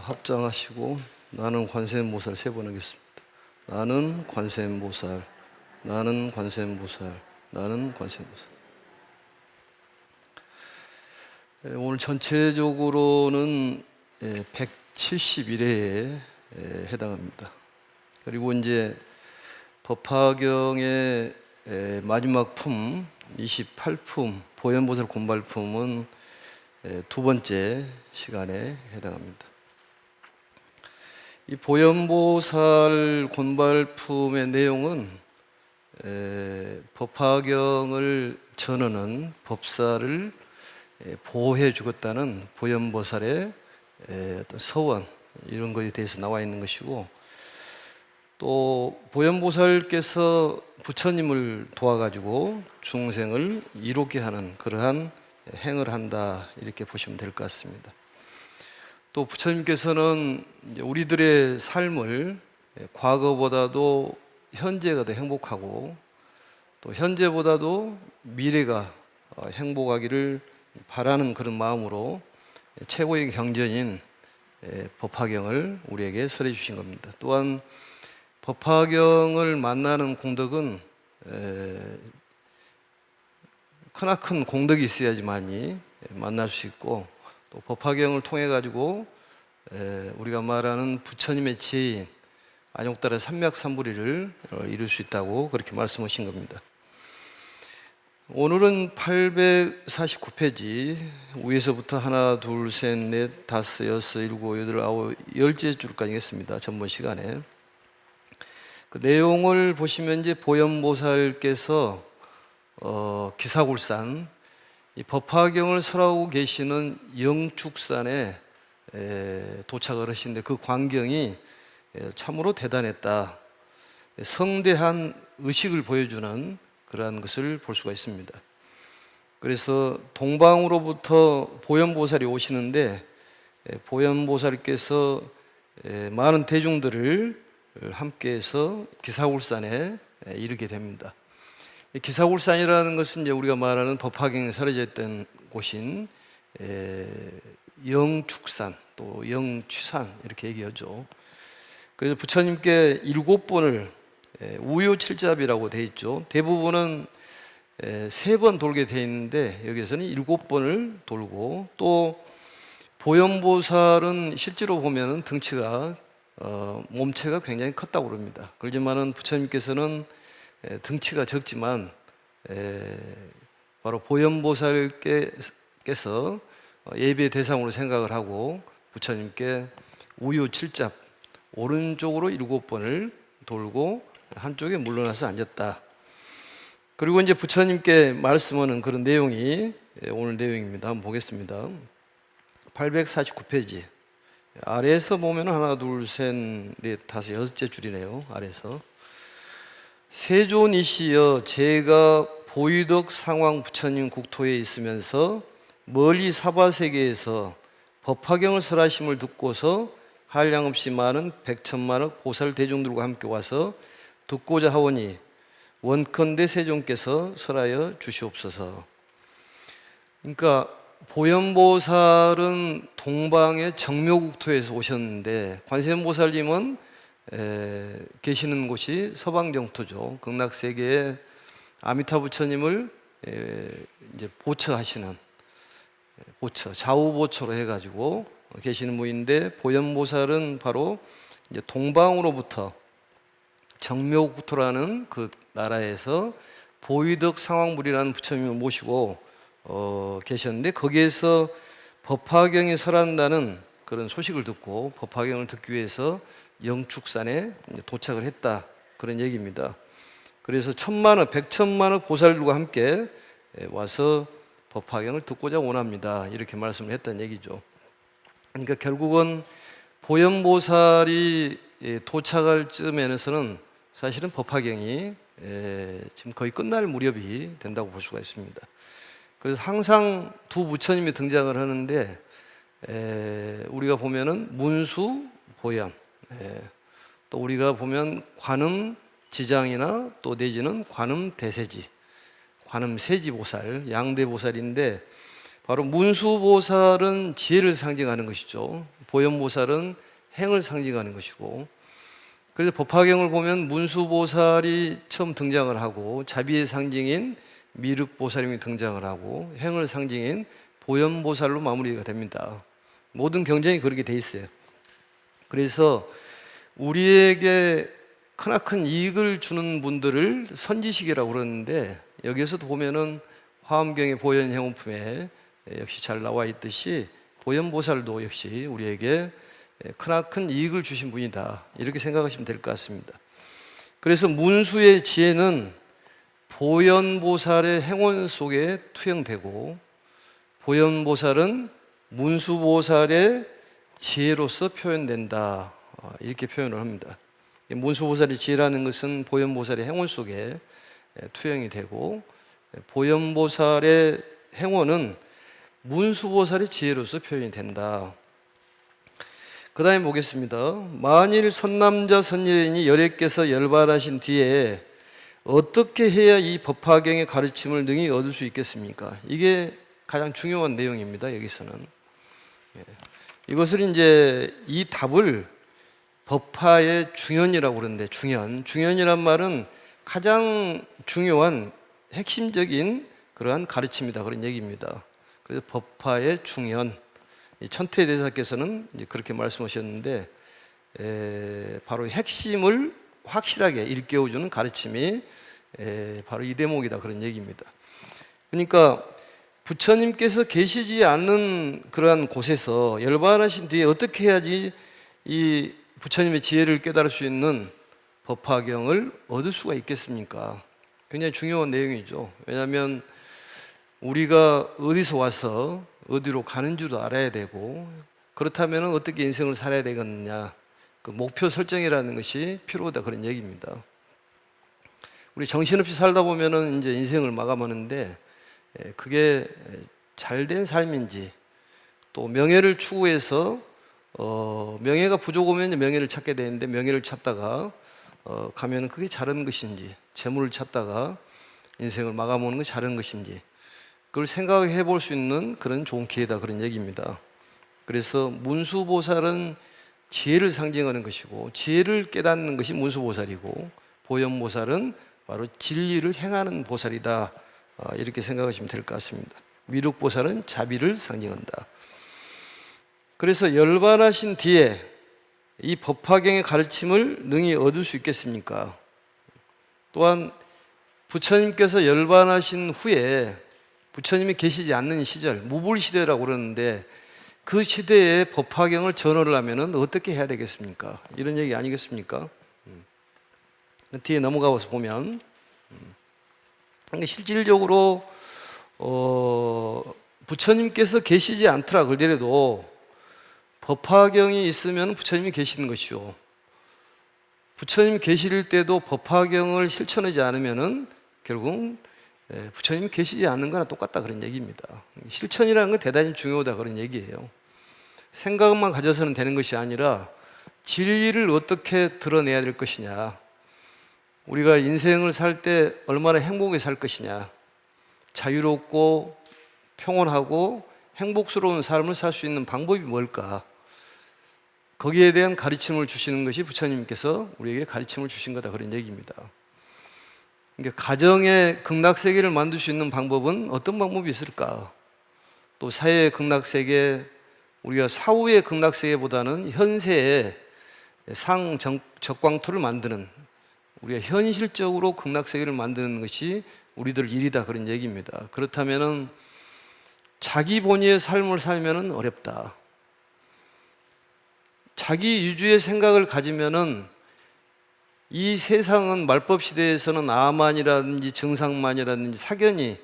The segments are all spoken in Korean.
합장하시고 나는 관세음보살 3번 하겠습니다. 나는 관세음보살, 나는 관세음보살, 나는 관세음보살. 오늘 전체적으로는 171회에 해당합니다. 그리고 이제 법화경의 마지막 품 28품 보현보살 곤발품은 두 번째 시간에 해당합니다. 이 보현보살 곤발품의 내용은 법화경을 전하는 법사를 보호해 주겠다는 보현보살의 어떤 서원, 이런 것에 대해서 나와 있는 것이고, 또 보현보살께서 부처님을 도와가지고 중생을 이롭게 하는 그러한 행을 한다, 이렇게 보시면 될 것 같습니다. 또 부처님께서는 우리들의 삶을 과거보다도 현재가 더 행복하고, 또 현재보다도 미래가 행복하기를 바라는 그런 마음으로 최고의 경전인 법화경을 우리에게 설해 주신 겁니다. 또한 법화경을 만나는 공덕은 크나큰 공덕이 있어야지만이 만날 수 있고, 또 법화경을 통해 가지고 우리가 말하는 부처님의 지혜인 안욕달의 삼맥삼부리를 이룰 수 있다고 그렇게 말씀하신 겁니다. 오늘은 849페이지 위에서부터 하나, 둘, 셋, 넷, 다섯, 여섯, 일곱, 여덟, 아홉, 10째 줄까지 했습니다. 전번 시간에. 그 내용을 보시면 이제 보현보살께서 기사굴산, 이 법화경을 설하고 계시는 영축산에 도착을 하시는데, 그 광경이 참으로 대단했다. 성대한 의식을 보여주는 그러한 것을 볼 수가 있습니다. 그래서 동방으로부터 보현보살이 오시는데, 보현보살께서 많은 대중들을 함께해서 기사굴산에 이르게 됩니다. 기사굴산이라는 것은 이제 우리가 말하는 법화경에 사려져 있던 곳인 영축산, 또 영취산, 이렇게 얘기하죠. 그래서 부처님께 7번을 우효칠잡이라고 되어 있죠. 대부분은 3번 돌게 되어 있는데, 여기서는 7번을 돌고, 또 보현보살은 실제로 보면 등치가 몸체가 굉장히 컸다고 그럽니다. 그렇지만은 부처님께서는 등치가 적지만 바로 보현보살께서 예배 대상으로 생각을 하고 부처님께 우효칠잡, 오른쪽으로 7번을 돌고 한쪽에 물러나서 앉았다. 그리고 이제 부처님께 말씀하는 그런 내용이 오늘 내용입니다. 한번 보겠습니다. 849페이지 아래에서 보면 하나, 둘, 셋, 넷, 다섯, 6째 줄이네요. 아래에서. 세존이시여, 제가 보위덕 상황 부처님 국토에 있으면서 멀리 사바세계에서 법화경을 설하심을 듣고서 한량없이 많은 백천만억 보살 대중들과 함께 와서 듣고자 하오니 원컨대 세존께서 설하여 주시옵소서. 그러니까 보현보살은 동방의 정묘국토에서 오셨는데, 관세음보살님은 계시는 곳이 서방정토죠. 극락세계에 아미타 부처님을 이제 보처하시는, 보처, 좌우보처로 해가지고 계시는 분인데, 보현보살은 바로 이제 동방으로부터 정묘국토라는 그 나라에서 보위덕 상황불이라는 부처님을 모시고 계셨는데, 거기에서 법화경이 설한다는 그런 소식을 듣고 법화경을 듣기 위해서 영축산에 도착을 했다, 그런 얘기입니다. 그래서 천만억, 백천만억 보살들과 함께 와서 법화경을 듣고자 원합니다, 이렇게 말씀을 했다는 얘기죠. 그러니까 결국은 보현보살이 도착할 쯤에는 사실은 법화경이 지금 거의 끝날 무렵이 된다고 볼 수가 있습니다. 그래서 항상 두 부처님이 등장을 하는데, 우리가 보면은 문수, 보현, 또 우리가 보면 관음 지장이나 또 내지는 관음 대세지, 관음 세지보살, 양대보살인데, 바로 문수보살은 지혜를 상징하는 것이죠. 보현보살은 행을 상징하는 것이고, 그래서 법화경을 보면 문수보살이 처음 등장을 하고 자비의 상징인 미륵보살님이 등장을 하고 행을 상징인 보현보살로 마무리가 됩니다. 모든 경전이 그렇게 돼 있어요. 그래서 우리에게 크나큰 이익을 주는 분들을 선지식이라고 그러는데, 여기에서도 보면은 화엄경의 보현행원품에 역시 잘 나와 있듯이 보현보살도 역시 우리에게 크나큰 이익을 주신 분이다, 이렇게 생각하시면 될 것 같습니다. 그래서 문수의 지혜는 보현보살의 행원 속에 투영되고, 보현보살은 문수보살의 지혜로서 표현된다, 이렇게 표현을 합니다. 문수보살의 지혜라는 것은 보현보살의 행원 속에 투영이 되고, 보현보살의 행원은 문수보살의 지혜로서 표현이 된다. 그 다음에 보겠습니다. 만일 선남자 선여인이 열애께서 열반하신 뒤에 어떻게 해야 이 법화경의 가르침을 능히 얻을 수 있겠습니까? 이게 가장 중요한 내용입니다. 여기서는 이것을 이제 이 답을 법화의 중현이라고 그러는데, 중현이란 말은 가장 중요한 핵심적인 그러한 가르침이다, 그런 얘기입니다. 그래서 법화의 중현, 천태대사께서는 이제 그렇게 말씀하셨는데, 바로 핵심을 확실하게 일깨워주는 가르침이 바로 이 대목이다, 그런 얘기입니다. 그러니까 부처님께서 계시지 않는 그러한 곳에서 열반하신 뒤에 어떻게 해야지 이 부처님의 지혜를 깨달을 수 있는 법화경을 얻을 수가 있겠습니까? 굉장히 중요한 내용이죠. 왜냐하면 우리가 어디서 와서 어디로 가는 줄도 알아야 되고, 그렇다면 어떻게 인생을 살아야 되겠느냐, 그 목표 설정이라는 것이 필요하다, 그런 얘기입니다. 우리 정신없이 살다 보면은 이제 인생을 마감하는데, 그게 잘된 삶인지, 또 명예를 추구해서 명예가 부족하면 명예를 찾게 되는데, 명예를 찾다가 가면 그게 잘한 것인지, 재물을 찾다가 인생을 마감하는 것이 잘한 것인지, 그걸 생각해 볼 수 있는 그런 좋은 기회다, 그런 얘기입니다. 그래서 문수보살은 지혜를 상징하는 것이고, 지혜를 깨닫는 것이 문수보살이고, 보현보살은 바로 진리를 행하는 보살이다, 이렇게 생각하시면 될 것 같습니다. 미륵보살은 자비를 상징한다. 그래서 열반하신 뒤에 이 법화경의 가르침을 능히 얻을 수 있겠습니까? 또한 부처님께서 열반하신 후에 부처님이 계시지 않는 시절, 무불시대라고 그러는데, 그 시대에 법화경을 전하를 하면 어떻게 해야 되겠습니까? 이런 얘기 아니겠습니까? 뒤에 넘어가서 보면 실질적으로 부처님께서 계시지 않더라 그러더라도 법화경이 있으면 부처님이 계시는 것이요, 부처님이 계실 때도 법화경을 실천하지 않으면 결국 부처님이 계시지 않는 거나 똑같다, 그런 얘기입니다. 실천이라는 건 대단히 중요하다, 그런 얘기예요. 생각만 가져서는 되는 것이 아니라 진리를 어떻게 드러내야 될 것이냐, 우리가 인생을 살 때 얼마나 행복하게 살 것이냐, 자유롭고 평온하고 행복스러운 삶을 살 수 있는 방법이 뭘까, 거기에 대한 가르침을 주시는 것이 부처님께서 우리에게 가르침을 주신 거다, 그런 얘기입니다. 그러니까 가정의 극락세계를 만들 수 있는 방법은 어떤 방법이 있을까? 또 사회의 극락세계, 우리가 사후의 극락세계보다는 현세의 상적광토를 만드는, 우리가 현실적으로 극락세계를 만드는 것이 우리들 일이다, 그런 얘기입니다. 그렇다면 자기 본위의 삶을 살면 어렵다. 자기 위주의 생각을 가지면은 이 세상은 말법 시대에서는 아만이라든지 증상만이라든지 사견이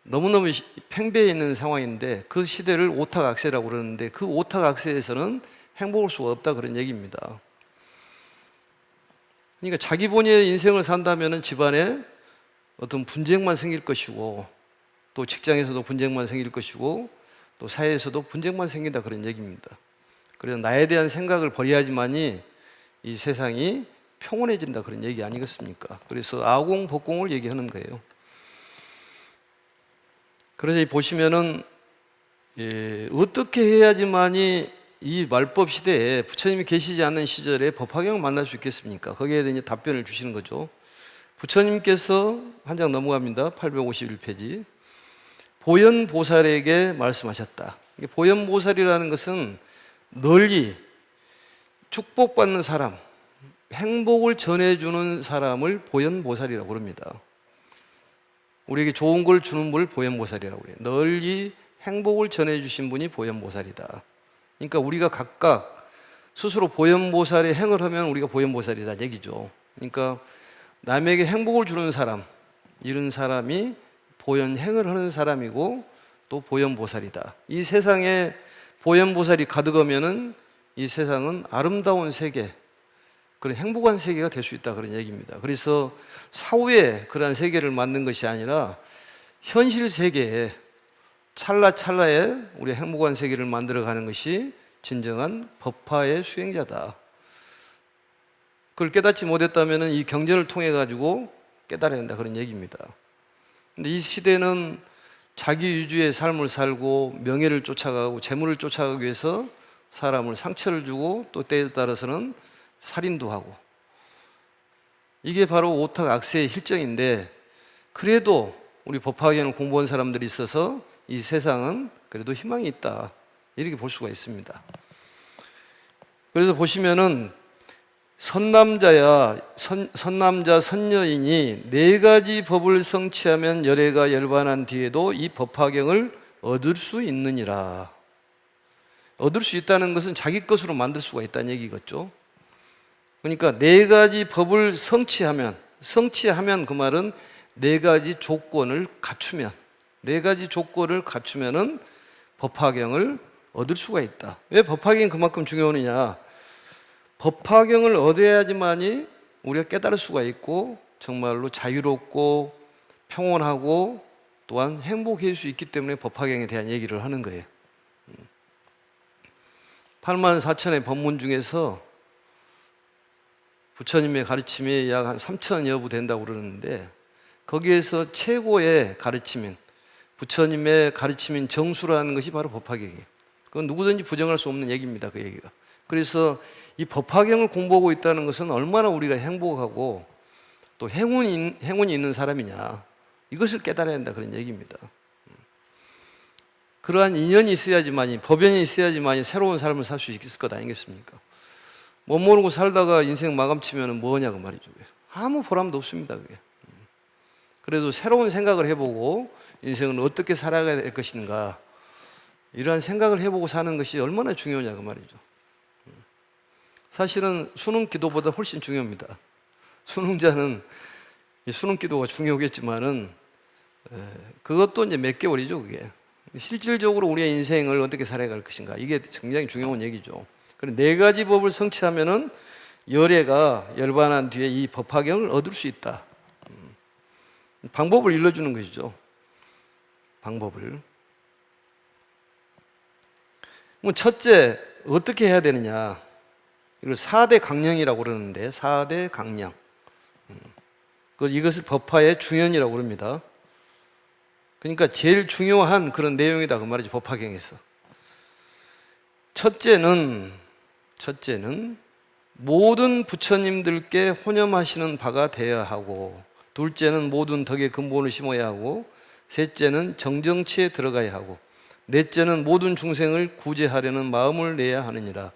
너무너무 팽배해 있는 상황인데, 그 시대를 오탁악세라고 그러는데, 그 오탁악세에서는 행복할 수가 없다, 그런 얘기입니다. 그러니까 자기 본위의 인생을 산다면 집안에 어떤 분쟁만 생길 것이고, 또 직장에서도 분쟁만 생길 것이고, 또 사회에서도 분쟁만 생긴다, 그런 얘기입니다. 그래서 나에 대한 생각을 버려야지만이 이 세상이 평온해진다, 그런 얘기 아니겠습니까? 그래서 아공복공을 얘기하는 거예요. 그래서 보시면은 어떻게 해야지만이 이 말법 시대에 부처님이 계시지 않는 시절에 법화경을 만날 수 있겠습니까? 거기에 대한 답변을 주시는 거죠. 부처님께서 한 장 넘어갑니다. 851페이지. 보현보살에게 말씀하셨다. 보현보살이라는 것은 널리 축복받는 사람, 행복을 전해주는 사람을 보현보살이라고 합니다. 우리에게 좋은 걸 주는 분을 보현보살이라고 해요. 널리 행복을 전해주신 분이 보현보살이다. 그러니까 우리가 각각 스스로 보현보살의 행을 하면 우리가 보현보살이다 얘기죠. 그러니까 남에게 행복을 주는 사람, 이런 사람이 보현행을 하는 사람이고 또 보현보살이다. 이 세상에 보현보살이 가득하면은 이 세상은 아름다운 세계, 그런 행복한 세계가 될 수 있다, 그런 얘기입니다. 그래서 사후에 그러한 세계를 만든 것이 아니라 현실 세계에 찰나찰나에 우리 행복한 세계를 만들어가는 것이 진정한 법화의 수행자다. 그걸 깨닫지 못했다면 이 경전을 통해 가지고 깨달아야 된다, 그런 얘기입니다. 근데 이 시대는 자기 위주의 삶을 살고 명예를 쫓아가고 재물을 쫓아가기 위해서 사람을 상처를 주고 또 때에 따라서는 살인도 하고, 이게 바로 오탁 악세의 실정인데, 그래도 우리 법화경을 공부한 사람들이 있어서 이 세상은 그래도 희망이 있다, 이렇게 볼 수가 있습니다. 그래서 보시면은 선남자 선여인이 네 가지 법을 성취하면 열애가 열반한 뒤에도 이 법화경을 얻을 수 있느니라. 얻을 수 있다는 것은 자기 것으로 만들 수가 있다는 얘기겠죠. 그러니까 네 가지 법을 성취하면 그 말은 네 가지 조건을 갖추면, 네 가지 조건을 갖추면은 법화경을 얻을 수가 있다. 왜 법화경이 그만큼 중요하느냐? 법화경을 얻어야지만이 우리가 깨달을 수가 있고 정말로 자유롭고 평온하고 또한 행복해질 수 있기 때문에 법화경에 대한 얘기를 하는 거예요. 84,000의 법문 중에서 부처님의 가르침이 약 한 3,000여 부 된다고 그러는데, 거기에서 최고의 가르침인 부처님의 가르침인 정수라는 것이 바로 법화경이에요. 그건 누구든지 부정할 수 없는 얘기입니다, 그 얘기가. 그래서 이 법화경을 공부하고 있다는 것은 얼마나 우리가 행복하고 또 행운이 있는 사람이냐, 이것을 깨달아야 한다, 그런 얘기입니다. 그러한 인연이 있어야지만이, 법연이 있어야지만이 새로운 삶을 살 수 있을 것 아니겠습니까? 못 모르고 살다가 인생 마감치면 뭐냐고 말이죠. 아무 보람도 없습니다, 그게. 그래도 새로운 생각을 해보고 인생을 어떻게 살아가야 될 것인가, 이러한 생각을 해보고 사는 것이 얼마나 중요하냐고 말이죠. 사실은 수능 기도보다 훨씬 중요합니다. 수능자는 수능 기도가 중요하겠지만은 그것도 이제 몇 개월이죠, 그게. 실질적으로 우리의 인생을 어떻게 살아갈 것인가, 이게 굉장히 중요한 얘기죠. 그래, 네 가지 법을 성취하면은 열애가 열반한 뒤에 이 법화경을 얻을 수 있다. 방법을 일러주는 것이죠. 방법을. 첫째, 어떻게 해야 되느냐? 이걸 4대 강령이라고 그러는데, 4대 강령. 이것을 법화의 중연이라고 그럽니다. 그러니까 제일 중요한 그런 내용이다, 그 말이죠, 법화경에서. 첫째는 모든 부처님들께 혼염하시는 바가 되어야 하고, 둘째는 모든 덕의 근본을 심어야 하고, 셋째는 정정치에 들어가야 하고, 넷째는 모든 중생을 구제하려는 마음을 내야 하느니라.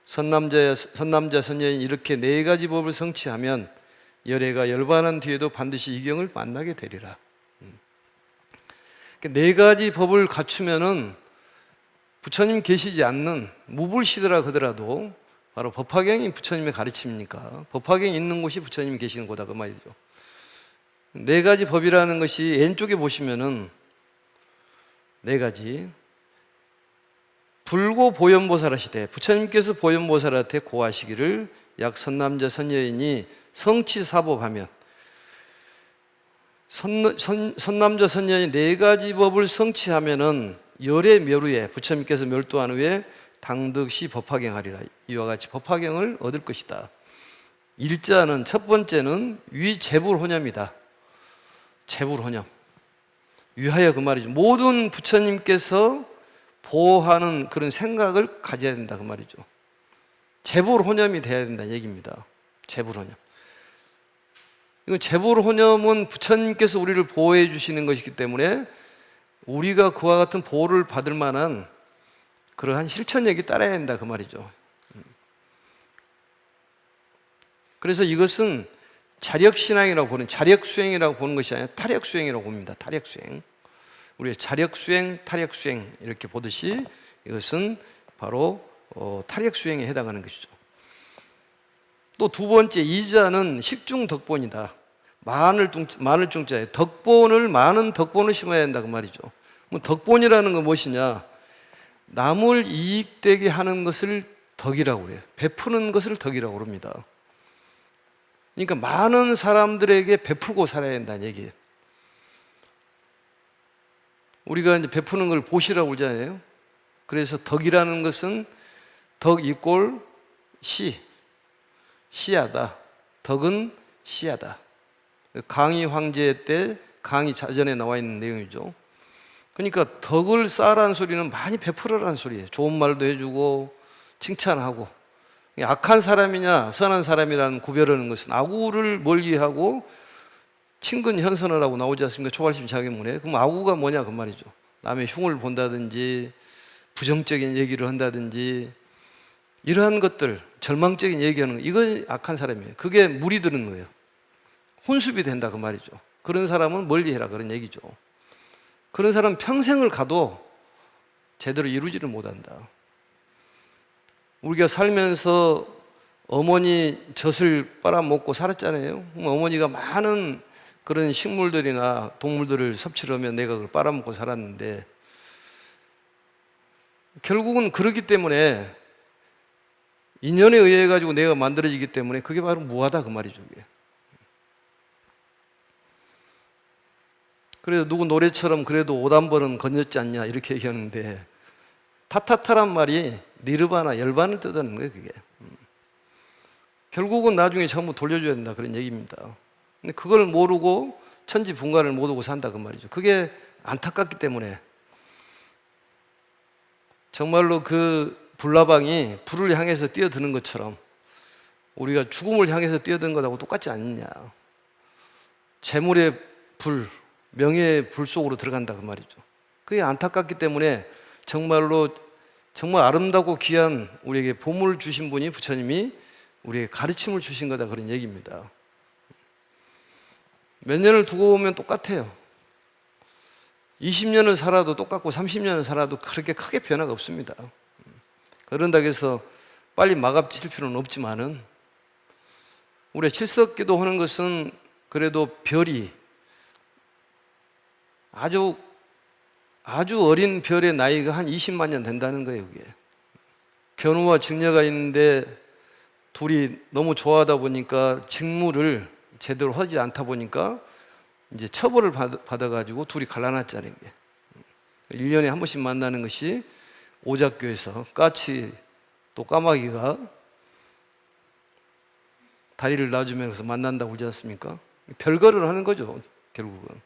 선남자 선여인 이렇게 네 가지 법을 성취하면 열애가 열반한 뒤에도 반드시 이 경을 만나게 되리라. 네 가지 법을 갖추면은 부처님 계시지 않는 무불시대라 하더라도 바로 법화경이 부처님의 가르침이니까 법화경이 있는 곳이 부처님이 계시는 곳이다, 그 말이죠. 네 가지 법이라는 것이 왼쪽에 보시면은 네 가지. 불고 보현보살 하시되, 부처님께서 보현보살한테 고하시기를 약 선남자 선여인이 성취사법하면, 선남자 선여인이 네 가지 법을 성취하면은 열의 멸후에 부처님께서 멸도한 후에 당득시 법화경하리라. 이와 같이 법화경을 얻을 것이다. 일자는 첫 번째는 위재불혼염이다. 재불혼염. 위하여 그 말이죠. 모든 부처님께서 보호하는 그런 생각을 가져야 된다 그 말이죠. 재불혼염이 돼야 된다는 얘기입니다. 재불혼염. 이건 재불혼염은 부처님께서 우리를 보호해 주시는 것이기 때문에 우리가 그와 같은 보호를 받을 만한 그러한 실천력이 따라야 된다 그 말이죠. 그래서 이것은 자력신앙이라고 보는, 자력수행이라고 보는 것이 아니라 타력수행이라고 봅니다. 타력수행. 우리의 자력수행, 타력수행 이렇게 보듯이 이것은 바로 타력수행에 해당하는 것이죠. 또 두 번째, 이자는 식중덕본이다. 마늘 중자에 덕본을, 많은 덕본을 심어야 한다 그 말이죠. 덕본이라는 건 무엇이냐? 남을 이익되게 하는 것을 덕이라고 그래요. 베푸는 것을 덕이라고 그럽니다. 그러니까 많은 사람들에게 베풀고 살아야 한다는 얘기예요. 우리가 이제 베푸는 걸 보시라고 그러잖아요. 그래서 덕이라는 것은 덕 이꼴 시하다. 덕은 시하다. 강희 황제 때 강희 자전에 나와 있는 내용이죠. 그러니까 덕을 쌓으라는 소리는 많이 베풀어라는 소리예요. 좋은 말도 해주고 칭찬하고. 악한 사람이냐 선한 사람이라는 구별하는 것은 아구를 멀리하고 친근 현선을 하고 나오지 않습니까? 초발심 자격문에. 그럼 아구가 뭐냐 그 말이죠. 남의 흉을 본다든지 부정적인 얘기를 한다든지 이러한 것들, 절망적인 얘기하는 거, 이건 악한 사람이에요. 그게 물이 드는 거예요. 혼습이 된다 그 말이죠. 그런 사람은 멀리해라 그런 얘기죠. 그런 사람은 평생을 가도 제대로 이루지를 못한다. 우리가 살면서 어머니 젖을 빨아먹고 살았잖아요. 어머니가 많은 그런 식물들이나 동물들을 섭취를 하면 내가 그걸 빨아먹고 살았는데 결국은 그러기 때문에 인연에 의해 가지고 내가 만들어지기 때문에 그게 바로 무하다 그 말이죠. 그게. 그래서 누구 노래처럼 그래도 옷 한 벌은 건졌지 않냐 이렇게 얘기하는데 타타타란 말이 니르바나 열반을 뜻하는 거예요. 그게. 결국은 나중에 전부 돌려줘야 된다 그런 얘기입니다. 근데 그걸 모르고 천지분간을 못 오고 산다 그 말이죠. 그게 안타깝기 때문에 정말로 그 불나방이 불을 향해서 뛰어드는 것처럼 우리가 죽음을 향해서 뛰어드는 것하고 똑같지 않느냐. 재물의 불, 명예의 불 속으로 들어간다 그 말이죠. 그게 안타깝기 때문에 정말로 정말 아름답고 귀한 우리에게 보물을 주신 분이 부처님이 우리에게 가르침을 주신 거다 그런 얘기입니다. 몇 년을 두고 보면 똑같아요. 20년을 살아도 똑같고 30년을 살아도 그렇게 크게 변화가 없습니다. 그런다고 해서 빨리 마감칠 필요는 없지만은 우리가 칠석기도 하는 것은 그래도 별이 아주 어린 별의 나이가 한 20만 년 된다는 거예요. 그게. 견우와 직녀가 있는데 둘이 너무 좋아하다 보니까 직무를 제대로 하지 않다 보니까 이제 처벌을 받아가지고 둘이 갈라놨잖아요. 1년에 한 번씩 만나는 것이 오작교에서 까치 또 까마귀가 다리를 놔주면서 만난다고 그러지 않습니까? 별거를 하는 거죠, 결국은.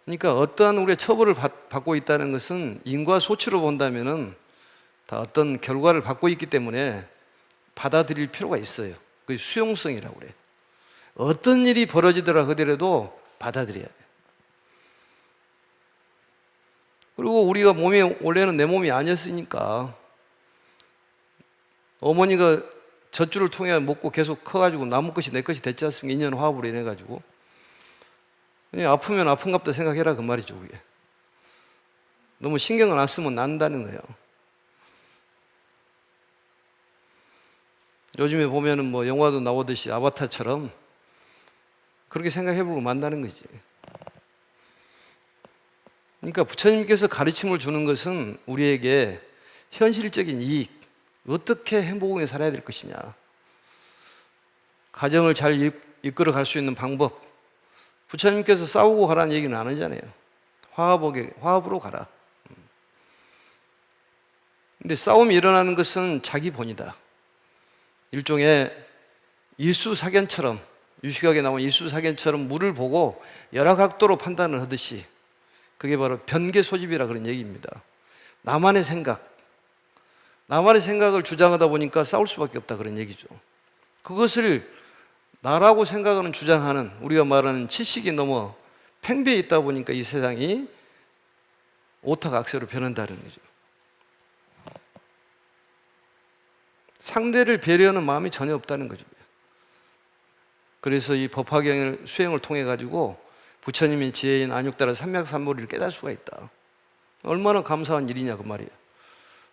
그러니까 어떠한 우리의 처벌을 받고 있다는 것은 인과 소치로 본다면은 다 어떤 결과를 받고 있기 때문에 받아들일 필요가 있어요. 그게 수용성이라고 그래요. 어떤 일이 벌어지더라 하더라도 받아들여야 돼요. 그리고 우리가 원래는 내 몸이 아니었으니까 어머니가 젖줄을 통해 먹고 계속 커가지고 남의 것이 내 것이 됐지 않습니까? 인연 화합으로 인해가지고. 그냥 아프면 아픈갑다 생각해라 그 말이죠. 그게. 너무 신경을 안 쓰면 난다는 거예요. 요즘에 보면은 뭐 영화도 나오듯이 아바타처럼 그렇게 생각해보고 만나는 거지. 그러니까 부처님께서 가르침을 주는 것은 우리에게 현실적인 이익, 어떻게 행복하게 살아야 될 것이냐, 가정을 잘 이끌어 갈 수 있는 방법. 부처님께서 싸우고 가라는 얘기는 안 하잖아요. 화합으로 가라. 근데 싸움이 일어나는 것은 자기 본이다. 일종의 일수사견처럼 유식하게 나온 일수사견처럼 물을 보고 여러 각도로 판단을 하듯이 그게 바로 변계 소집이라 그런 얘기입니다. 나만의 생각을 주장하다 보니까 싸울 수밖에 없다 그런 얘기죠. 그것을 나라고 생각하는 주장하는 우리가 말하는 지식이 넘어 팽배해 있다 보니까 이 세상이 오탁악세로 변한다는 거죠. 상대를 배려하는 마음이 전혀 없다는 거죠. 그래서 이 법화경을 수행을 통해 가지고 부처님의 지혜인 안육다라 삼맥삼보리를 깨달을 수가 있다. 얼마나 감사한 일이냐 그 말이에요.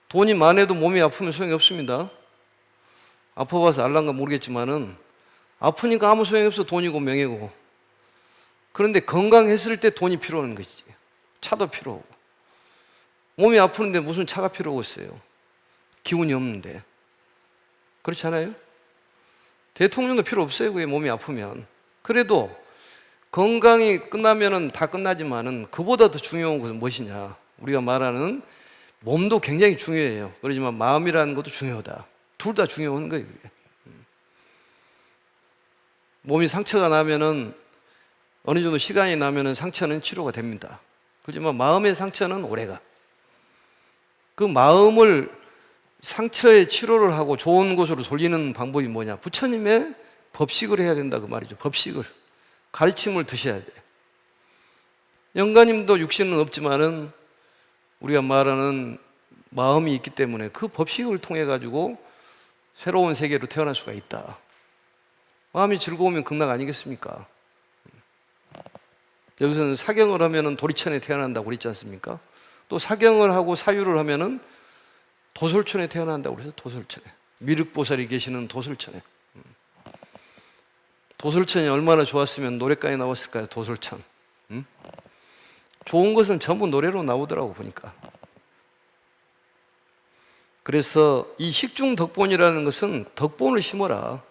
돈이 많아도 몸이 아프면 소용이 없습니다. 아파봐서 알란가 모르겠지만은 아프니까 아무 소용이 없어. 돈이고 명예고. 그런데 건강했을 때 돈이 필요한 거지. 차도 필요하고. 몸이 아프는데 무슨 차가 필요하겠어요. 기운이 없는데. 그렇지 않아요? 대통령도 필요 없어요. 그게 몸이 아프면. 그래도 건강이 끝나면은 다 끝나지만은 그보다 더 중요한 것은 무엇이냐? 우리가 말하는 몸도 굉장히 중요해요. 그렇지만 마음이라는 것도 중요하다. 둘 다 중요한 거예요. 그게. 몸이 상처가 나면은 어느 정도 시간이 나면은 상처는 치료가 됩니다. 그렇지만 마음의 상처는 오래가. 그 마음을 상처의 치료를 하고 좋은 곳으로 돌리는 방법이 뭐냐? 부처님의 법식을 해야 된다 그 말이죠. 법식을. 가르침을 드셔야 돼. 영가님도 육신은 없지만은 우리가 말하는 마음이 있기 때문에 그 법식을 통해 가지고 새로운 세계로 태어날 수가 있다. 마음이 즐거우면 극락 아니겠습니까? 여기서는 사경을 하면은 도리천에 태어난다고 그랬지 않습니까? 또 사경을 하고 사유를 하면은 도솔천에 태어난다고 그래서 도솔천에. 미륵보살이 계시는 도솔천에. 도솔천이 얼마나 좋았으면 노래까지 나왔을까요? 도솔천. 좋은 것은 전부 노래로 나오더라고 보니까. 그래서 이 식중덕본이라는 것은 덕본을 심어라.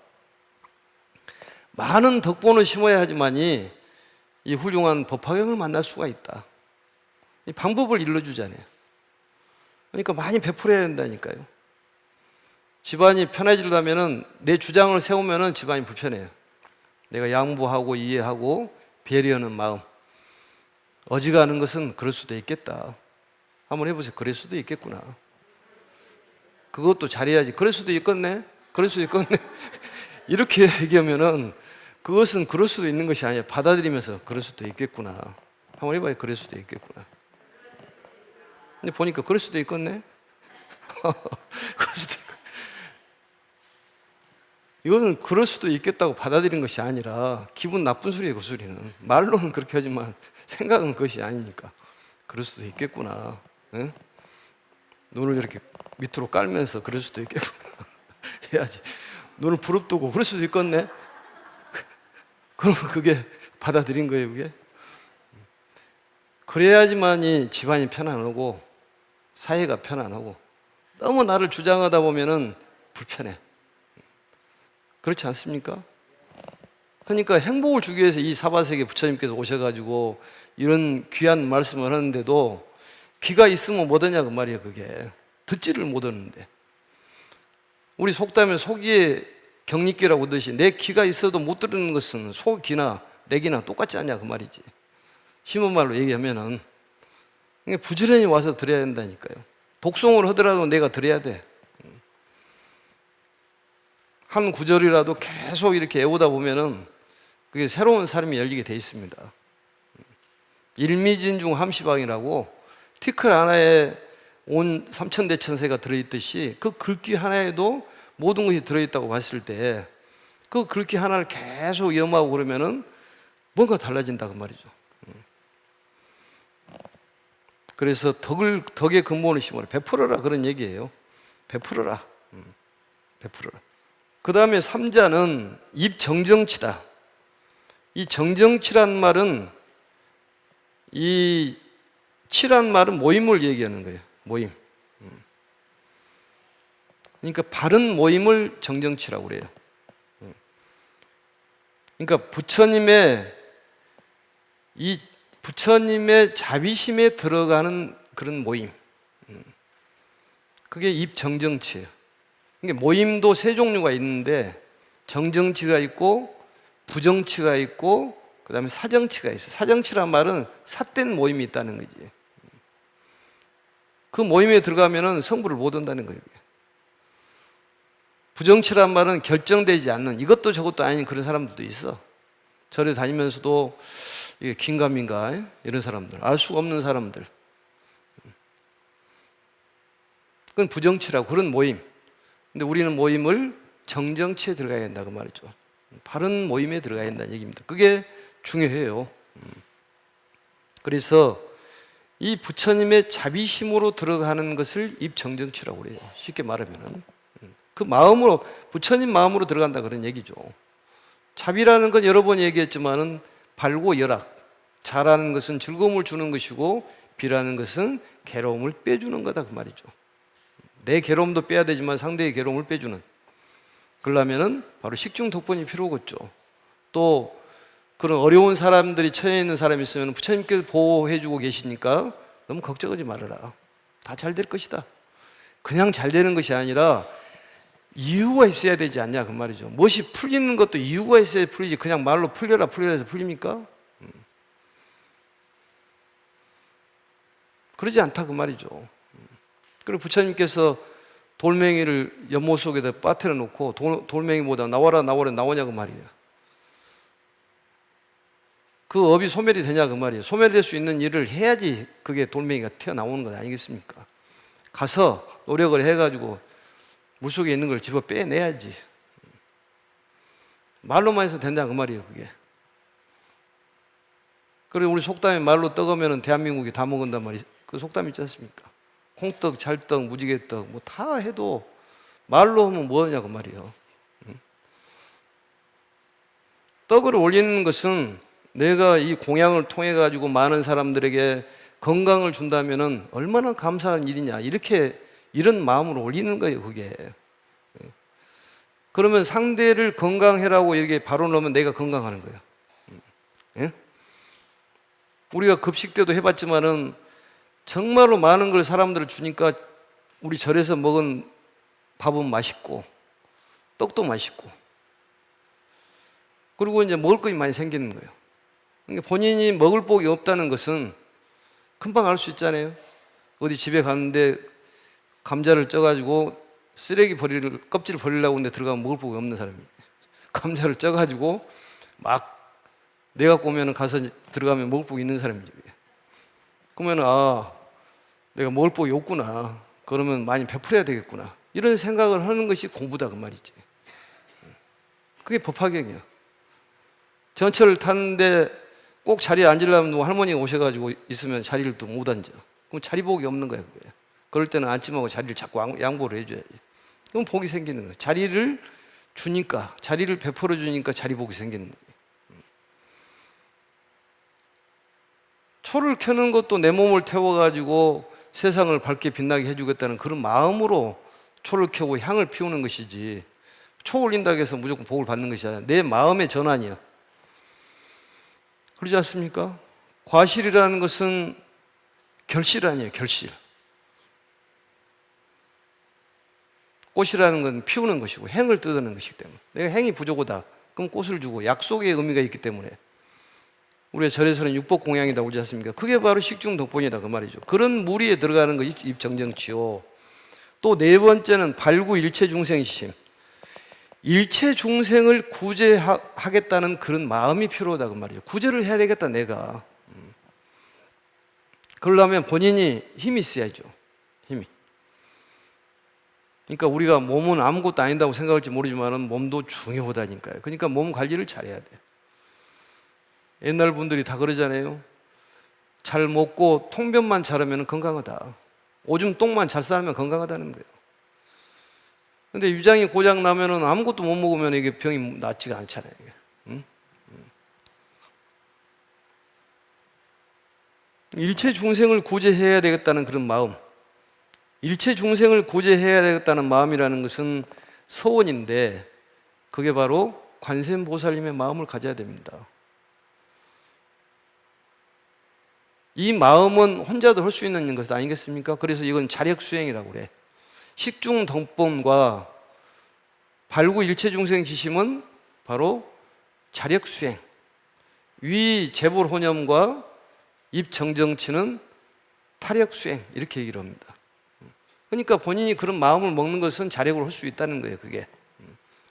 많은 덕본을 심어야 하지만이 이 훌륭한 법화경을 만날 수가 있다. 이 방법을 일러주잖아요. 그러니까 많이 베풀어야 된다니까요. 집안이 편해지려면은 내 주장을 세우면은 집안이 불편해요. 내가 양보하고 이해하고 배려하는 마음. 어지간한 것은 그럴 수도 있겠다. 한번 해보세요. 그럴 수도 있겠구나. 그것도 잘해야지. 그럴 수도 있겠네. 그럴 수도 있겠네. 이렇게 얘기하면은 그것은 그럴 수도 있는 것이 아니라 받아들이면서 그럴 수도 있겠구나. 한번 해봐요. 그럴 수도 있겠구나. 근데 보니까 그럴 수도 있겠네. 그럴 수도 있겠. 이거는 그럴 수도 있겠다고 받아들인 것이 아니라 기분 나쁜 소리예요. 그 소리는. 말로는 그렇게 하지만 생각은 그것이 아니니까. 그럴 수도 있겠구나. 응? 눈을 이렇게 밑으로 깔면서 그럴 수도 있겠구나 해야지. 눈을 부릅뜨고 그럴 수도 있겠네. 그러면 그게 받아들인 거예요. 그게. 그래야지만이 집안이 편안하고 사회가 편안하고. 너무 나를 주장하다 보면은 불편해. 그렇지 않습니까? 그러니까 행복을 주기 위해서 이 사바세계 부처님께서 오셔가지고 이런 귀한 말씀을 하는데도 귀가 있으면 뭐하냐 그 말이에요. 그게 듣지를 못하는데, 우리 속담에 속이에 경리귀라고 하듯이 내 귀가 있어도 못 들은 것은 속이나 내 귀나 똑같지 않냐 그 말이지. 심한 말로 얘기하면은 부지런히 와서 들어야 된다니까요. 독송을 하더라도 내가 들어야 돼. 한 구절이라도 계속 이렇게 애우다 보면은 그게 새로운 삶이 열리게 돼 있습니다. 일미진중 함시방이라고 티클 하나에 온 삼천대천세가 들어있듯이 그 글귀 하나에도 모든 것이 들어있다고 봤을 때 그 글귀 하나를 계속 염하고 그러면은 뭔가 달라진다 그 말이죠. 그래서 덕의 근본을 심어라. 베풀어라 그런 얘기예요. 베풀어라. 베풀어라. 그 다음에 3자는 입정정치다. 이 정정치란 말은, 이 치란 말은 모임을 얘기하는 거예요. 모임. 그러니까 바른 모임을 정정치라고 그래요. 그러니까 부처님의 자비심에 들어가는 그런 모임. 그게 입정정치예요. 그러니까 모임도 세 종류가 있는데 정정치가 있고 부정치가 있고 그다음에 사정치가 있어. 사정치란 말은 삿된 모임이 있다는 거지. 그 모임에 들어가면은 성부를 못 얻는다는 거예요. 부정치란 말은 결정되지 않는, 이것도 저것도 아닌 그런 사람들도 있어. 절에 다니면서도 이게 긴가민가 이런 사람들, 알 수가 없는 사람들, 그건 부정치라고, 그런 모임. 근데 우리는 모임을 정정치에 들어가야 된다 그 말이죠. 바른 모임에 들어가야 된다는 얘기입니다. 그게 중요해요. 그래서 이 부처님의 자비심으로 들어가는 것을 입정정치라고 그래요. 쉽게 말하면은 그 마음으로, 부처님 마음으로 들어간다 그런 얘기죠. 자비라는 건 여러 번 얘기했지만은 발고열악, 자라는 것은 즐거움을 주는 것이고 비라는 것은 괴로움을 빼주는 거다 그 말이죠. 내 괴로움도 빼야 되지만 상대의 괴로움을 빼주는, 그러려면은 바로 식중독본이 필요하겠죠. 또 그런 어려운 사람들이 처해 있는 사람이 있으면 부처님께서 보호해주고 계시니까 너무 걱정하지 말아라. 다 잘 될 것이다. 그냥 잘 되는 것이 아니라 이유가 있어야 되지 않냐 그 말이죠. 무엇이 풀리는 것도 이유가 있어야 풀리지, 그냥 말로 풀려라 해서 풀립니까? 그러지 않다 그 말이죠. 그리고 부처님께서 돌멩이를 연못 속에다 빠뜨려 놓고 돌멩이보다 나와라 나오냐고 말이에요. 그 업이 소멸이 되냐 그 말이에요. 소멸될 수 있는 일을 해야지 그게 돌멩이가 튀어나오는 것 아니겠습니까? 가서 노력을 해가지고 물속에 있는 걸 집어 빼내야지. 말로만 해서 된다 그 말이에요 그게. 그리고 우리 속담에 말로 떡으면 대한민국이 다 먹은단 말이에요. 그 속담 있지 않습니까? 콩떡, 찰떡, 무지개떡 뭐 다 해도 말로 하면 뭐하냐고 말이에요. 떡을 올리는 것은 내가 이 공양을 통해 가지고 많은 사람들에게 건강을 준다면은 얼마나 감사한 일이냐, 이런 마음으로 올리는 거예요 그게. 그러면 상대를 건강해라고 이렇게 바로 넣으면 내가 건강하는 거예요. 예? 우리가 급식 때도 해봤지만은 정말로 많은 걸 사람들을 주니까 우리 절에서 먹은 밥은 맛있고 떡도 맛있고, 그리고 이제 먹을 것이 많이 생기는 거예요. 그러니까 본인이 먹을 복이 없다는 것은 금방 알 수 있잖아요. 어디 집에 갔는데 감자를 쪄가지고 쓰레기 껍질 버리려고 하는데 들어가면 먹을 복이 없는 사람이에요. 감자를 쪄가지고 막 내가 꼬면 가서 들어가면 먹을 복이 있는 사람이죠. 그러면 내가 먹을 복이 없구나, 그러면 많이 베풀어야 되겠구나, 이런 생각을 하는 것이 공부다 그 말이지. 그게 법화경이야. 전철을 탔는데 꼭 자리에 앉으려면 누구 할머니가 오셔가지고 있으면 자리를 또 못 앉아. 그럼 자리복이 없는 거야 그게. 그럴 때는 앉지 말고 자리를 자꾸 양보를 해줘야지. 그럼 복이 생기는 거야. 자리를 주니까, 자리를 베풀어 주니까 자리복이 생기는 거야. 초를 켜는 것도 내 몸을 태워가지고 세상을 밝게 빛나게 해주겠다는 그런 마음으로 초를 켜고 향을 피우는 것이지, 초 올린다고 해서 무조건 복을 받는 것이 아니라 내 마음의 전환이야. 그러지 않습니까? 과실이라는 것은 결실 아니에요, 결실. 꽃이라는 건 피우는 것이고 행을 뜯어내는 것이기 때문에, 내가 행이 부족하다 그럼 꽃을 주고 약속의 의미가 있기 때문에 우리가 절에서는 육복 공양이다 그러지 않습니까? 그게 바로 식중독본이다 그 말이죠. 그런 무리에 들어가는 것이 입정정치요. 또 네 번째는 발구 일체 중생심. 일체 중생을 구제하겠다는 그런 마음이 필요하다 그 말이죠. 구제를 해야 되겠다 내가. 그러려면 본인이 힘이 있어야죠. 힘이. 그러니까 우리가 몸은 아무것도 아닌다고 생각할지 모르지만 몸도 중요하다니까요. 그러니까 몸 관리를 잘해야 돼. 옛날 분들이 다 그러잖아요. 잘 먹고 통변만 잘하면 건강하다. 오줌 똥만 잘 싸면 건강하다는 거예요. 근데 위장이 고장 나면은 아무것도 못 먹으면 이게 병이 낫지가 않잖아요. 응? 일체 중생을 구제해야 되겠다는 그런 마음. 일체 중생을 구제해야 되겠다는 마음이라는 것은 서원인데, 그게 바로 관세음보살님의 마음을 가져야 됩니다. 이 마음은 혼자도 할 수 있는 것 아니겠습니까? 그래서 이건 자력수행이라고 그래. 식중독본과 발구일체중생지심은 바로 자력 수행, 위 재불 혼염과 입 정정치는 타력 수행, 이렇게 얘기를 합니다. 그러니까 본인이 그런 마음을 먹는 것은 자력으로 할 수 있다는 거예요. 그게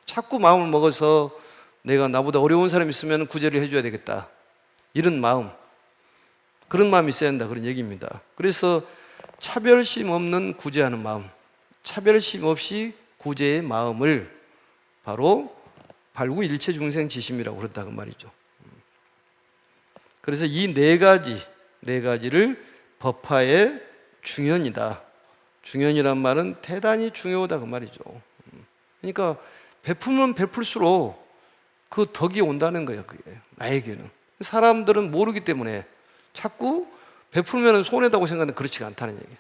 자꾸 마음을 먹어서 내가 나보다 어려운 사람이 있으면 구제를 해줘야 되겠다, 이런 마음, 그런 마음이 있어야 한다, 그런 얘기입니다. 그래서 차별심 없는 구제하는 마음, 차별심 없이 구제의 마음을 바로 발구일체중생지심이라고 그런다, 그 말이죠. 그래서 이 네 가지를 법화의 중현이다. 중현이란 말은 대단히 중요하다, 그 말이죠. 그러니까 베풀면 베풀수록 그 덕이 온다는 거예요. 그게 나에게는. 사람들은 모르기 때문에 자꾸 베풀면 손해다고 생각하는데 그렇지가 않다는 얘기예요.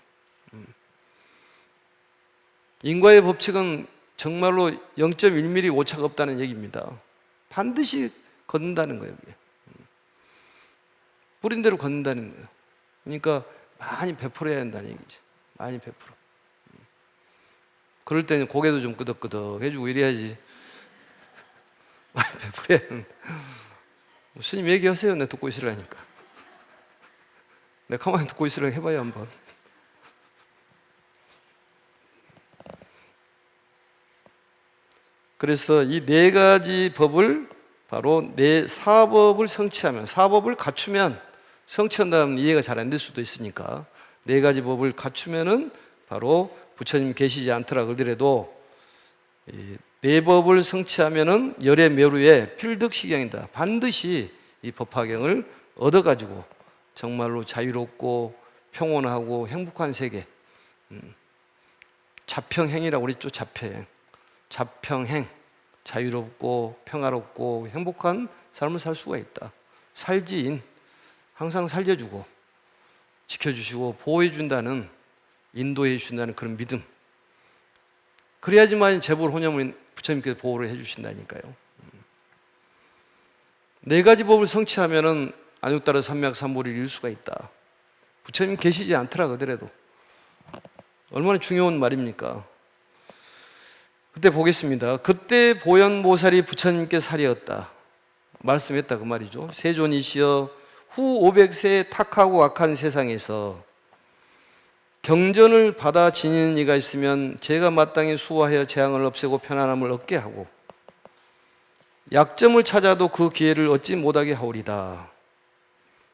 인과의 법칙은 정말로 0.1mm 오차가 없다는 얘기입니다. 반드시 걷는다는 거예요. 그게. 뿌린 대로 걷는다는 거예요. 그러니까 많이 베풀어야 한다는 얘기죠. 많이 베풀어. 그럴 때는 고개도 좀 끄덕끄덕 해주고 이래야지. 많이 베풀어야 하는데. 스님 얘기하세요. 내가 듣고 있으라니까. 내가 가만히 듣고 있으라고 해봐요, 한번. 그래서 이 네 가지 법을 바로 네 사법을 성취하면, 사법을 갖추면, 성취한다면 이해가 잘 안 될 수도 있으니까 네 가지 법을 갖추면은 바로 부처님 계시지 않더라 그러더라도 네 법을 성취하면은 열의 묘루에 필득식양이다. 반드시 이 법화경을 얻어가지고 정말로 자유롭고 평온하고 행복한 세계, 자평행이라고 그랬죠. 자평행, 자평행, 자유롭고 평화롭고 행복한 삶을 살 수가 있다. 살지인, 항상 살려주고 지켜주시고 보호해준다는, 인도해준다는 그런 믿음, 그래야지만 재불 혼념을 부처님께서 보호를 해주신다니까요. 네 가지 법을 성취하면은 안육따라 삼맥삼보를 이룰 수가 있다. 부처님 계시지 않더라 그더라도. 얼마나 중요한 말입니까? 그때 보겠습니다. 그때 보현보살이 부처님께 살이었다 말씀했다, 그 말이죠. 세존이시여, 후 500세의 탁하고 악한 세상에서 경전을 받아 지니는 이가 있으면 제가 마땅히 수화하여 재앙을 없애고 편안함을 얻게 하고, 약점을 찾아도 그 기회를 얻지 못하게 하오리다.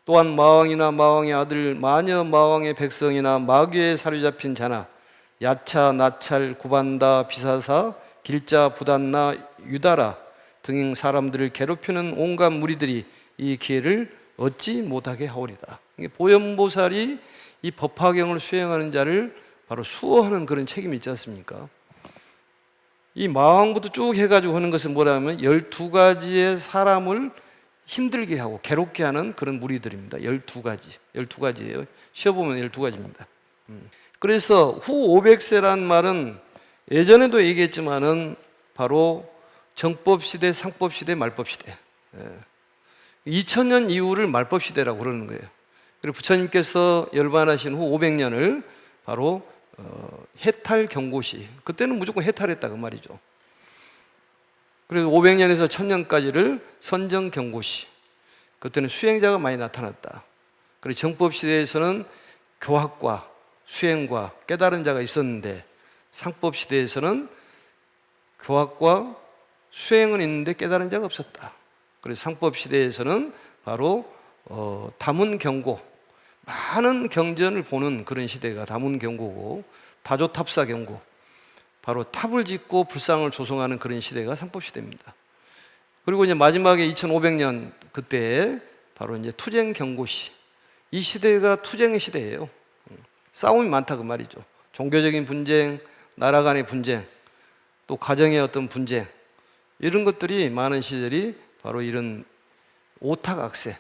또한 마왕이나 마왕의 아들, 마녀 마왕의 백성이나 마귀에 사로잡힌 자나 야차, 나찰, 구반다, 비사사, 길자, 부단나, 유다라 등 사람들을 괴롭히는 온갖 무리들이 이 기회를 얻지 못하게 하오리다. 보현보살이 이 법화경을 수행하는 자를 바로 수호하는 그런 책임이 있지 않습니까? 이 마왕부터 쭉 해가지고 하는 것은 뭐라면 12가지의 사람을 힘들게 하고 괴롭게 하는 그런 무리들입니다. 12가지예요. 쉬어보면 12가지입니다. 그래서 후 500세란 말은 예전에도 얘기했지만은 바로 정법시대, 상법시대, 말법시대, 2000년 이후를 말법시대라고 그러는 거예요. 그리고 부처님께서 열반하신 후 500년을 바로 해탈경고시, 그때는 무조건 해탈했다 그 말이죠. 그래서 500년에서 1000년까지를 선정경고시, 그때는 수행자가 많이 나타났다. 그리고 정법시대에서는 교학과 수행과 깨달은 자가 있었는데, 상법시대에서는 교학과 수행은 있는데 깨달은 자가 없었다. 그래서 상법시대에서는 바로 다문경고, 많은 경전을 보는 그런 시대가 다문경고고, 다조탑사경고, 바로 탑을 짓고 불상을 조성하는 그런 시대가 상법시대입니다. 그리고 이제 마지막에 2500년 그때 바로 이제 투쟁경고시, 이 시대가 투쟁의 시대예요. 싸움이 많다 그 말이죠. 종교적인 분쟁, 나라 간의 분쟁, 또 가정의 어떤 분쟁, 이런 것들이 많은 시절이 바로 이런 오탁악세.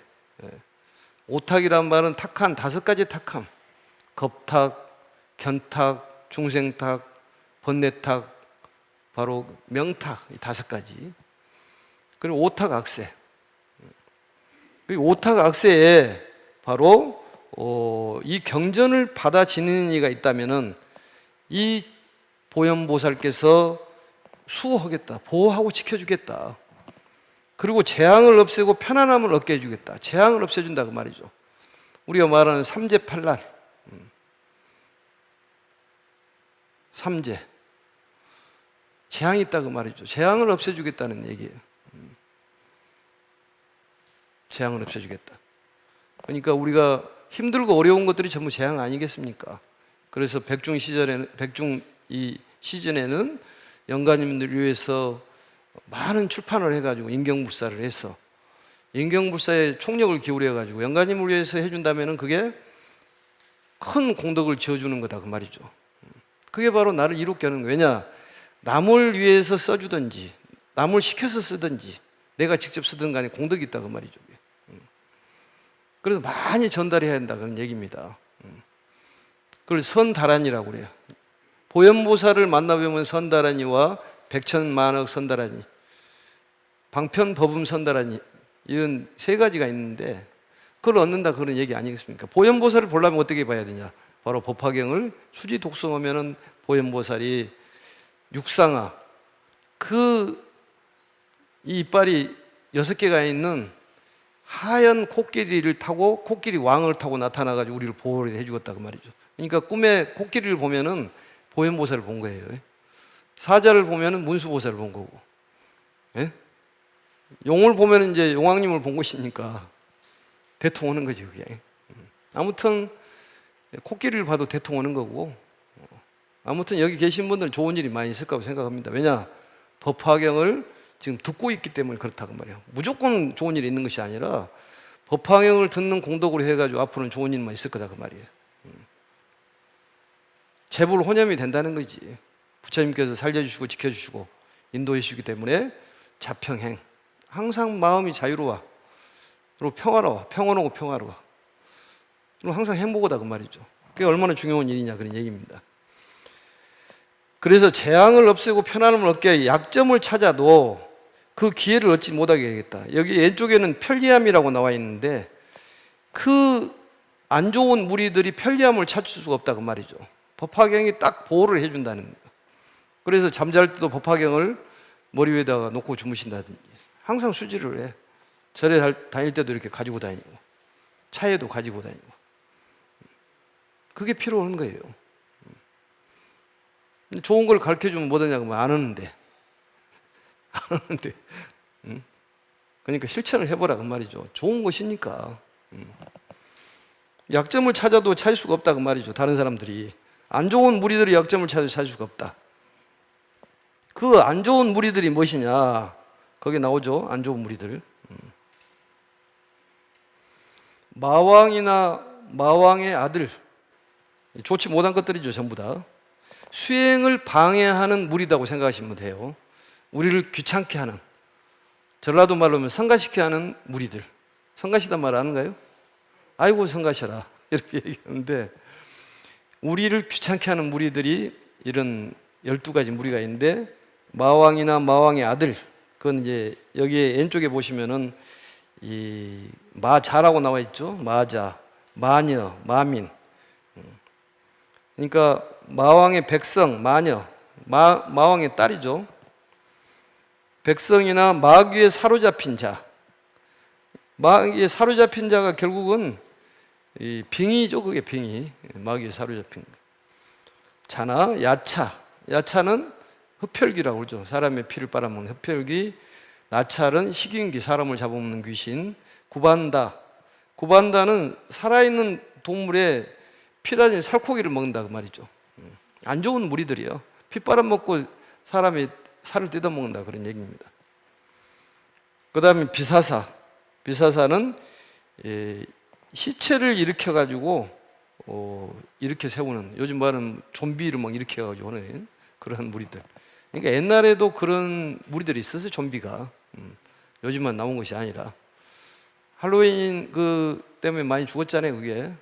오탁이란 말은 탁한 5가지 탁함, 겁탁, 견탁, 중생탁, 번뇌탁, 바로 명탁, 이 5가지. 그리고 오탁악세. 이 오탁악세에 바로 이 경전을 받아 지니는 이가 있다면은 이 보현보살께서 수호하겠다, 보호하고 지켜주겠다. 그리고 재앙을 없애고 편안함을 얻게 해주겠다. 재앙을 없애준다 그 말이죠. 우리가 말하는 삼재팔란, 삼재, 재앙이 있다 그 말이죠. 재앙을 없애주겠다는 얘기예요. 재앙을 없애주겠다. 그러니까 우리가 힘들고 어려운 것들이 전부 재앙 아니겠습니까? 그래서 백중 이 시즌에는 영가님들 위해서 많은 출판을 해가지고 인경불사를 해서 인경불사에 총력을 기울여가지고 영가님을 위해서 해준다면은 그게 큰 공덕을 지어주는 거다 그 말이죠. 그게 바로 나를 이롭게 하는 거예요. 왜냐? 남을 위해서 써주든지 남을 시켜서 쓰든지 내가 직접 쓰든 간에 공덕이 있다 그 말이죠. 그래서 많이 전달해야 한다 그런 얘기입니다. 그걸 선다란이라고 그래요. 보현보살을 만나보면 선다란이와 백천만억 선다란이, 방편법음 선다란이 이런 세 가지가 있는데 그걸 얻는다 그런 얘기 아니겠습니까? 보현보살을 보려면 어떻게 봐야 되냐? 바로 법화경을 수지 독송하면은 보현보살이 육상화 그 이빨이 6개가 있는 하얀 코끼리를 타고 코끼리 왕을 타고 나타나가지고 우리를 보호를 해주겠다 그 말이죠. 그러니까 꿈에 코끼리를 보면은 보현보살을 본 거예요. 사자를 보면은 문수보살을 본 거고, 예? 용을 보면은 이제 용왕님을 본 것이니까 대통 오는 거지 그게. 아무튼 코끼리를 봐도 대통 오는 거고, 아무튼 여기 계신 분들은 좋은 일이 많이 있을 거라고 생각합니다. 왜냐? 법화경을 지금 듣고 있기 때문에 그렇다고 말이에요. 무조건 좋은 일이 있는 것이 아니라 법화경을 듣는 공덕으로 해가지고 앞으로는 좋은 일만 있을 거다 그 말이에요. 재불 혼념이 된다는 거지. 부처님께서 살려주시고 지켜주시고 인도해 주시기 때문에 자평행, 항상 마음이 자유로워, 그리고 평화로워, 평온하고 평화로워, 그리고 항상 행복하다 그 말이죠. 그게 얼마나 중요한 일이냐 그런 얘기입니다. 그래서 재앙을 없애고 편안함을 얻게 약점을 찾아도 그 기회를 얻지 못하게 하겠다. 여기 왼쪽에는 편리함이라고 나와 있는데 그 안 좋은 무리들이 편리함을 찾을 수가 없다 그 말이죠. 법화경이 딱 보호를 해준다는 거예요. 그래서 잠잘 때도 법화경을 머리 위에다가 놓고 주무신다든지 항상 수지를 해. 절에 다닐 때도 이렇게 가지고 다니고 차에도 가지고 다니고 그게 필요한 거예요. 좋은 걸 가르쳐주면 뭐하냐고 안 하는데 안 하는데 그러니까 실천을 해보라 그 말이죠. 좋은 것이니까. 약점을 찾아도 찾을 수가 없다 그 말이죠. 다른 사람들이 안 좋은 무리들이 약점을 찾아도 찾을 수가 없다. 그 안 좋은 무리들이 무엇이냐? 거기 나오죠. 안 좋은 무리들. 마왕이나 마왕의 아들, 좋지 못한 것들이죠. 전부 다 수행을 방해하는 무리다고 생각하시면 돼요. 우리를 귀찮게 하는, 전라도 말로 하면 성가시게 하는 무리들. 성가시단 말 아는가요? 아이고 성가셔라 이렇게 얘기하는데, 우리를 귀찮게 하는 무리들이 이런 12가지 무리가 있는데, 마왕이나 마왕의 아들, 그건 이제 여기에 왼쪽에 보시면은 이 마자라고 나와 있죠. 마자, 마녀, 마민. 그러니까 마왕의 백성, 마녀, 마왕의 딸이죠. 백성이나 마귀에 사로잡힌 자, 마귀에 사로잡힌 자가 결국은 이 빙의죠. 그게 빙의, 마귀에 사로잡힌 자나 야차, 야차는 흡혈귀라고 그러죠. 사람의 피를 빨아먹는 흡혈귀. 나찰은 식인귀, 사람을 잡아먹는 귀신. 구반다, 구반다는 살아있는 동물의 피라진 살코기를 먹는다 그 말이죠. 안 좋은 무리들이요. 피 빨아먹고 사람이 살을 뜯어먹는다 그런 얘기입니다. 그 다음에 비사사, 비사사는 시체를 일으켜가지고 이렇게 세우는, 요즘 말하는 좀비를 막 일으켜가지고 하는 그런 무리들. 그러니까 옛날에도 그런 무리들이 있었어요. 좀비가. 요즘만 나온 것이 아니라. 할로윈 그 때문에 많이 죽었잖아요. 그게.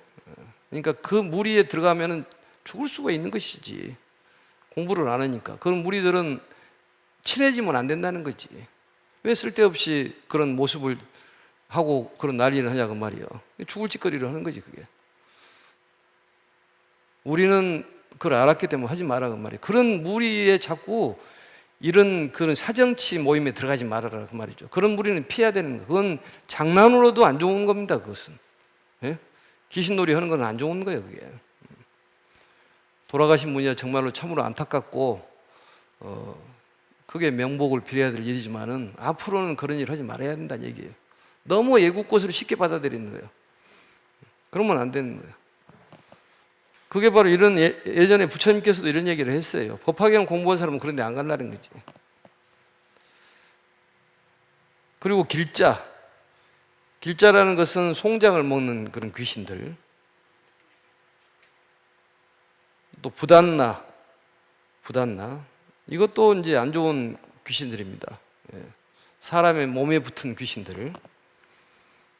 그러니까 그 무리에 들어가면은 죽을 수가 있는 것이지. 공부를 안 하니까. 그런 무리들은 친해지면 안 된다는 거지. 왜 쓸데없이 그런 모습을 하고 그런 난리를 하냐고 말이야. 죽을 짓거리를 하는 거지 그게. 우리는 그걸 알았기 때문에 하지 말라고 말이야. 그런 무리에 자꾸 이런 그런 사정치 모임에 들어가지 말아라 그 말이죠. 그런 무리는 피해야 되는 거. 그건 장난으로도 안 좋은 겁니다. 그것은. 예? 귀신놀이 하는 건 안 좋은 거예요. 그게. 돌아가신 분이야 정말로 참으로 안타깝고 그게 명복을 빌어야 될 일이지만은 앞으로는 그런 일 하지 말아야 된다는 얘기예요. 너무 애국꽃을 쉽게 받아들이는 거예요. 그러면 안 되는 거예요. 그게 바로 이런 예전에 부처님께서도 이런 얘기를 했어요. 법화경 공부한 사람은 그런 데 안 간다는 거지. 그리고 길자. 길자라는 것은 송장을 먹는 그런 귀신들. 또 부단나. 이것도 이제 안 좋은 귀신들입니다. 사람의 몸에 붙은 귀신들.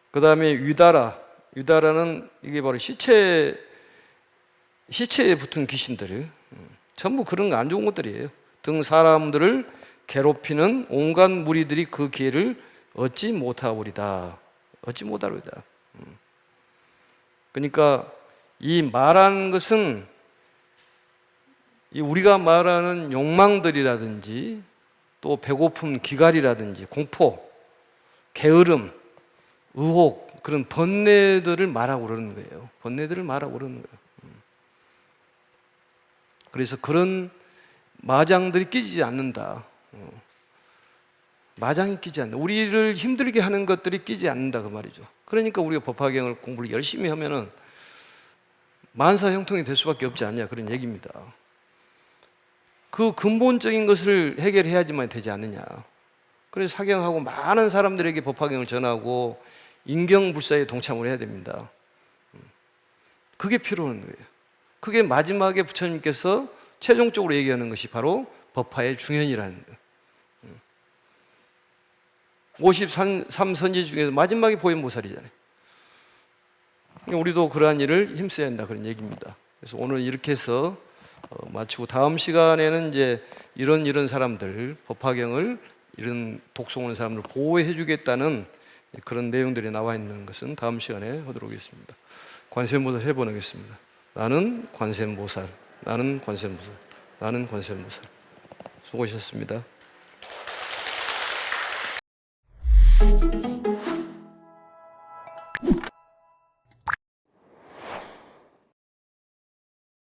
그 다음에 유다라는 이게 바로 시체에 붙은 귀신들. 전부 그런 거 안 좋은 것들이에요. 등 사람들을 괴롭히는 온갖 무리들이 그 기회를 얻지 못하오리다. 그러니까 이 말한 것은 우리가 말하는 욕망들이라든지 또 배고픔, 기갈이라든지 공포, 게으름, 의혹 그런 번뇌들을 말하고 그러는 거예요. 그래서 그런 마장들이 끼지 않는다. 마장이 끼지 않는다. 우리를 힘들게 하는 것들이 끼지 않는다 그 말이죠. 그러니까 우리가 법화경을 공부를 열심히 하면은 만사 형통이 될 수밖에 없지 않냐 그런 얘기입니다. 그 근본적인 것을 해결해야지만 되지 않느냐. 그래서 사경하고 많은 사람들에게 법화경을 전하고 인경불사에 동참을 해야 됩니다. 그게 필요한 거예요. 그게 마지막에 부처님께서 최종적으로 얘기하는 것이 바로 법화의 중현이라는 거예요. 53선지 중에서 마지막이 보현보살이잖아요. 우리도 그러한 일을 힘써야 한다 그런 얘기입니다. 그래서 오늘 이렇게 해서 마치고 다음 시간에는 이제 이런 사람들 법화경을 이런 독송하는 사람들 보호해 주겠다는 그런 내용들이 나와 있는 것은 다음 시간에 하도록 하겠습니다. 관세음보살 해보겠습니다. 나는 관세음보살. 수고하셨습니다.